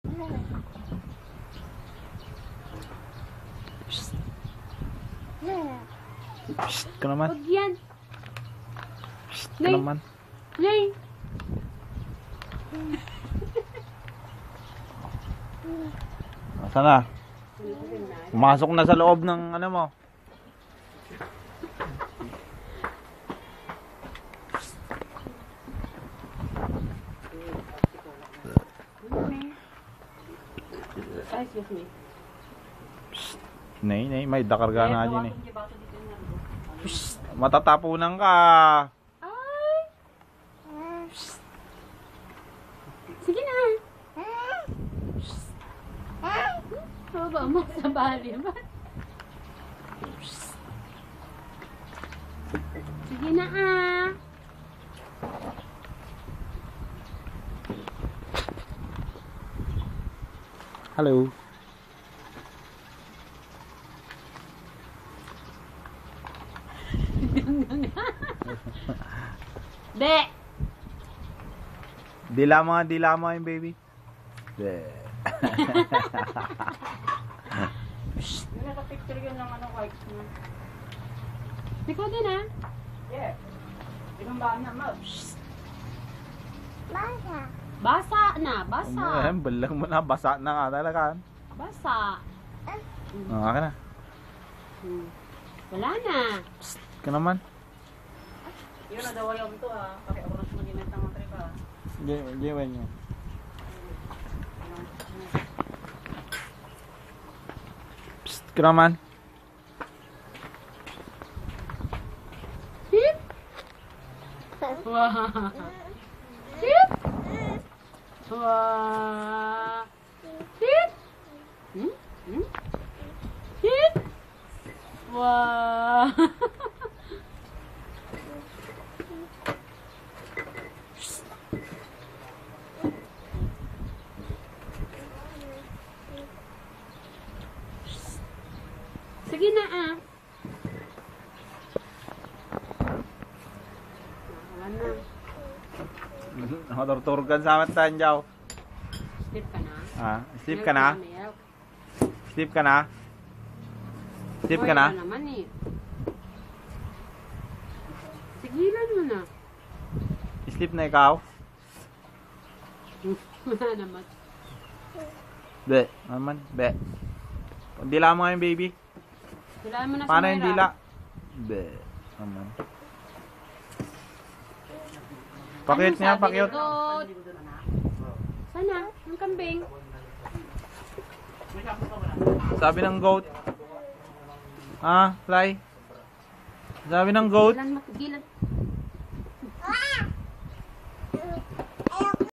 Psst ka naman. Huwag yan. Psst ka naman. Nay. Nasaan na? Pumasok na sa loob ng ano mo. Excuse me. Nay, may dakarga na dyan eh. Psst, matatapunan ka. Ay! Sige na. Baba mo sa bali ba? Sige na ah. Hello. De. Dila mo yung baby. De. Naka-picture yun ng ano white na. Ikaw din ah. Yeah. Ibang ba na mo? Basa na, basa. Balang mo na, basa na nga talaga. Basa. Ka na. Wala na. Psst ka naman. Yun na daw ayaw ito ha. Paki-oras mo ginit ng mga trip ha. Gawin nyo. Psst ka naman. Hip. Wah. Hip. Wah. Hip. Hip. Wah. Sige na ah. Wala na. Turturgan sa amat tayo dyaw. Sleep ka na? Sleep ka na? Milk. Sleep ka na? Sleep ka na? Hoy, naman eh. Sigilan mo na. Sleep na ikaw? Wala naman. Be. Naman, be. Dila mo nga yung baby. Dilaan mo na Paano sa yung dila? Be. Naman. Pakit niya, pakit. Sana? Ang kambing. Sabi ng goat. Fly. Sabi ng goat. Gilan.